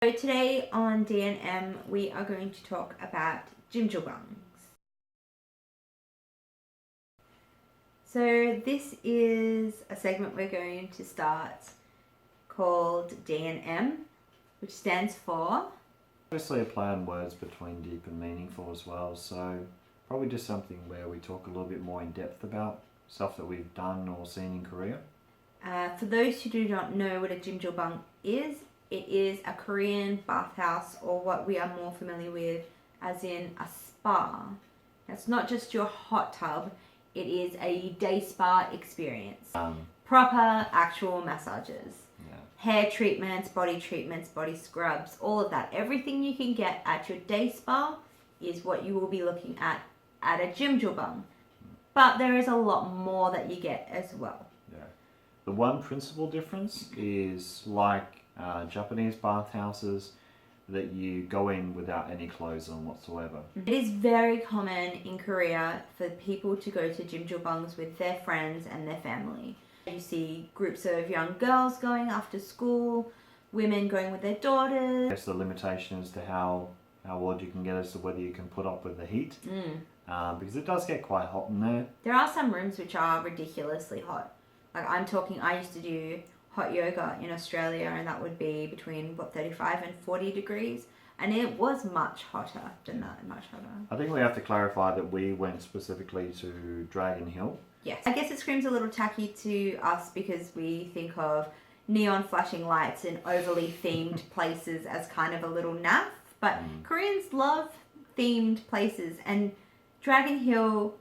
So today on D&M we are going to talk about Jimjilbangs. So this is a segment we're going to start called D&M, which stands for... Obviously a play on words between deep and meaningful as well, so probably just something where we talk a little bit more in depth about stuff that we've done or seen in Korea. For those who do not know what a Jimjilbang is, it is a Korean bathhouse, or what we are more familiar with as in a spa. It's not just your hot tub, it is a day spa experience. Proper actual massages. Hair treatments, body scrubs, all of that. Everything you can get at your day spa is what you will be looking at a Jimjilbang. But there is a lot more that you get as well. Yeah. The one principal difference is like Japanese bathhouses, that you go in without any clothes on whatsoever. It is very common in Korea for people to go to Jimjilbangs with their friends and their family. You see groups of young girls going after school, women going with their daughters. I guess the limitation as to how old you can get as to whether you can put up with the heat, because it does get quite hot in there. There are some rooms which are ridiculously hot. Like I used to do hot yoga in Australia, and that would be between 35 and 40 degrees, and it was much hotter than that, much hotter. I think we have to clarify that we went specifically to Dragon Hill. Yes. I guess it screams a little tacky to us because we think of neon flashing lights and overly themed places as kind of a little naff, but Koreans love themed places, and Dragon Hill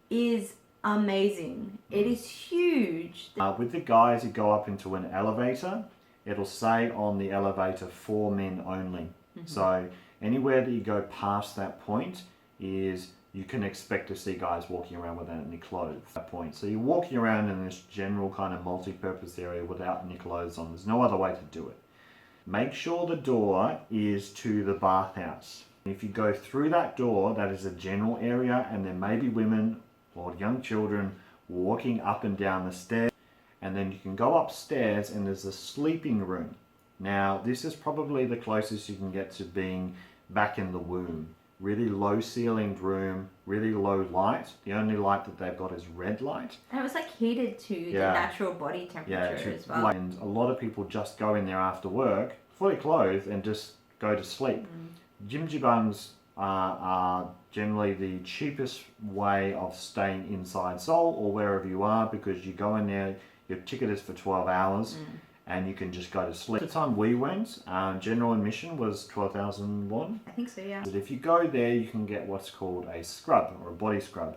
is amazing. It is huge. With the guys, you go up into an elevator. It'll say on the elevator for men only. So anywhere that you go past that point is you can expect to see guys walking around without any clothes at that point. So you're walking around in this general kind of multi-purpose area without any clothes on. There's no other way to do it. Make sure the door is to the bathhouse. If you go through that door, that is a general area, and there may be women or young children walking up and down the stairs, and then you can go upstairs and there's a sleeping room. Now this is probably the closest you can get to being back in the womb. Really low ceilinged room, really low light. The only light that they've got is red light. And it was like heated to the natural body temperature as well. And a lot of people just go in there after work, fully clothed, and just go to sleep. Jimjilbangs are generally the cheapest way of staying inside Seoul or wherever you are, because you go in there, your ticket is for 12 hours and you can just go to sleep. At the time we went, general admission was 12,000 won. I think so, yeah. But if you go there, you can get what's called a scrub or a body scrub.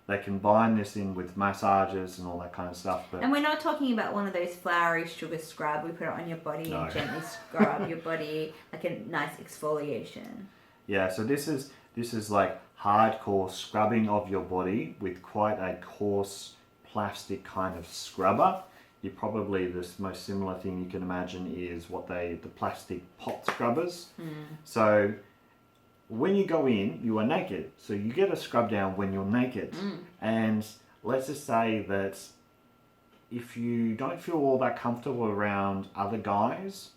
They combine this in with massages and all that kind of stuff. And we're not talking about one of those flowery sugar scrub. We put it on your body and gently scrub your body, like a nice exfoliation. Yeah, so this is like hardcore scrubbing of your body with quite a coarse plastic kind of scrubber. Probably the most similar thing you can imagine is the plastic pot scrubbers. So when you go in, you are naked. So you get a scrub down when you're naked. And let's just say that if you don't feel all that comfortable around other guys,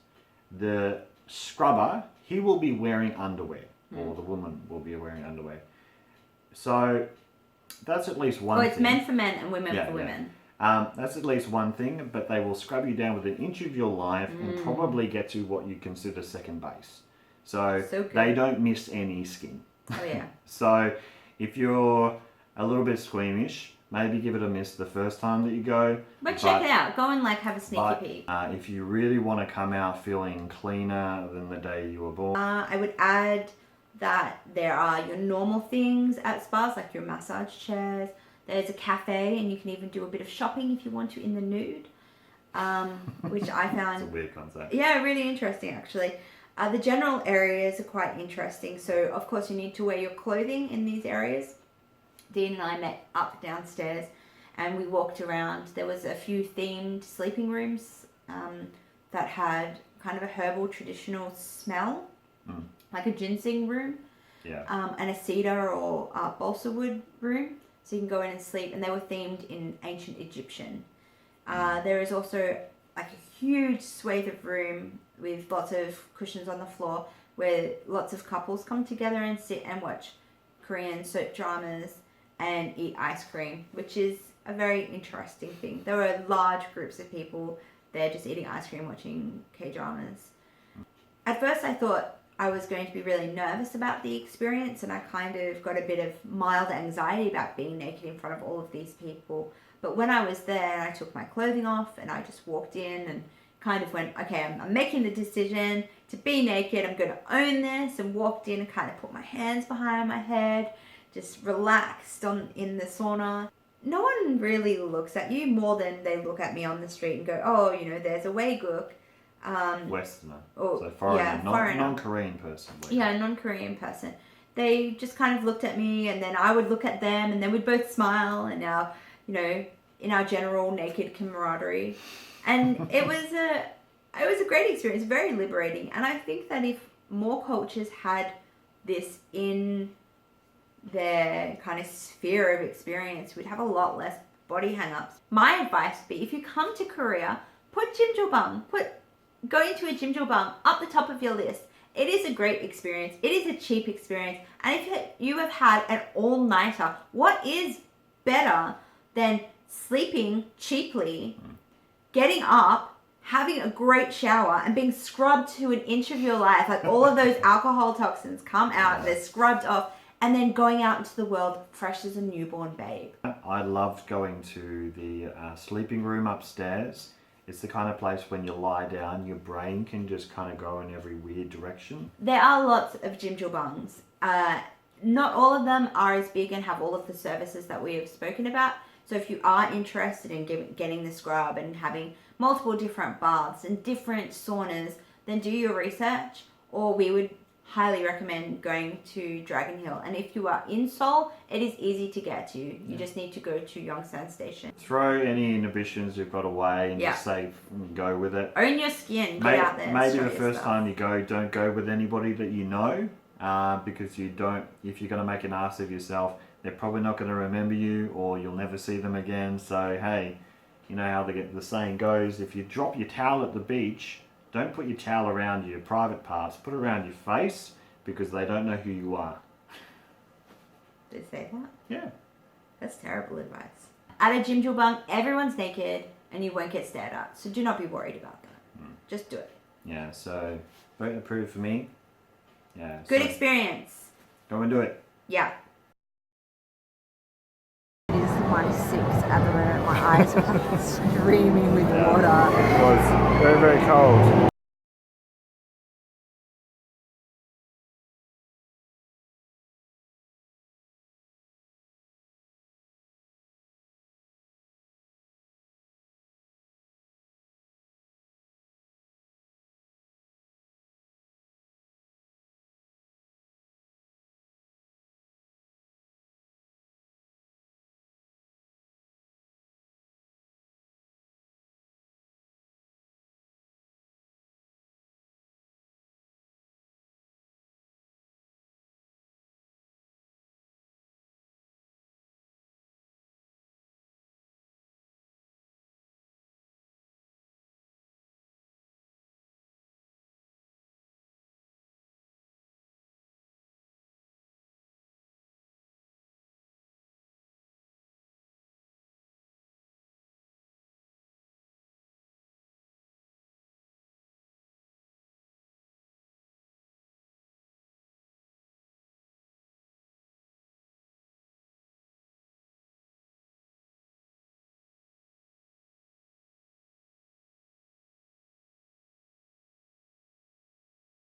the scrubber, he will be wearing underwear. Or the woman will be wearing underwear. So that's at least one thing. Well, it's men for men and women for women. That's at least one thing, but they will scrub you down with an inch of your life and probably get to what you consider second base. So they don't miss any skin. Oh yeah. So if you're a little bit squeamish, maybe give it a miss the first time that you go. But check it out. Go and have a sneaky peek. If you really want to come out feeling cleaner than the day you were born. I would add that there are your normal things at spas, like your massage chairs. There's a cafe, and you can even do a bit of shopping if you want to in the nude, which I found... It's a weird concept. Yeah, really interesting actually. The general areas are quite interesting. So of course you need to wear your clothing in these areas. Dean and I met up downstairs and we walked around. There was a few themed sleeping rooms that had kind of a herbal traditional smell, like a ginseng room, and a cedar or balsa wood room. So you can go in and sleep, and they were themed in ancient Egyptian. There is also like a huge swathe of room with lots of cushions on the floor where lots of couples come together and sit and watch Korean soap dramas and eat ice cream, which is a very interesting thing. There were large groups of people there just eating ice cream, watching K-dramas. At first I thought I was going to be really nervous about the experience, and I kind of got a bit of mild anxiety about being naked in front of all of these people. But when I was there, I took my clothing off and I just walked in and kind of went, okay, I'm making the decision to be naked. I'm going to own this, and walked in and kind of put my hands behind my head, just relaxed in the sauna. No one really looks at you more than they look at me on the street and go, oh, you know, there's a Wayguk. Westerner. Oh, So foreigner, yeah, non-Korean person. Yeah, non-Korean person. They just kind of looked at me, and then I would look at them, and then we'd both smile, and our, you know, in our general naked camaraderie. And it was a great experience, very liberating. And I think that if more cultures had this in their kind of sphere of experience, we'd have a lot less body hang-ups. My advice would be, if you come to Korea, put going to a Jimjilbang up the top of your list. It is a great experience. It is a cheap experience. And if you have had an all-nighter, what is better than sleeping cheaply, getting up, having a great shower, and being scrubbed to an inch of your life? Like, all of those alcohol toxins come out, they're scrubbed off, and then going out into the world fresh as a newborn babe. I loved going to the sleeping room upstairs. It's the kind of place when you lie down, your brain can just kind of go in every weird direction. There are lots of Jimjilbangs. Not all of them are as big and have all of the services that we have spoken about. So if you are interested in getting the scrub and having multiple different baths and different saunas, then do your research, or we would highly recommend going to Dragon Hill. And if you are in Seoul, it is easy to get to. You just need to go to Yongsan Station. Throw any inhibitions you've got away and just say, go with it. Own your skin, get out there. Maybe the first time you go, don't go with anybody that you know, because if you're going to make an ass of yourself, they're probably not going to remember you, or you'll never see them again. So hey, you know how the saying goes, if you drop your towel at the beach, don't put your towel around your private parts, put it around your face, because they don't know who you are. Did it say that? Yeah. That's terrible advice. At a Jimjilbang, everyone's naked and you won't get stared at, so do not be worried about that. Just do it. Yeah, so vote approved for me. Yeah. Good experience. Go and do it. Yeah. It is -6 at the moment. My eyes are streaming with water. It was very, very cold.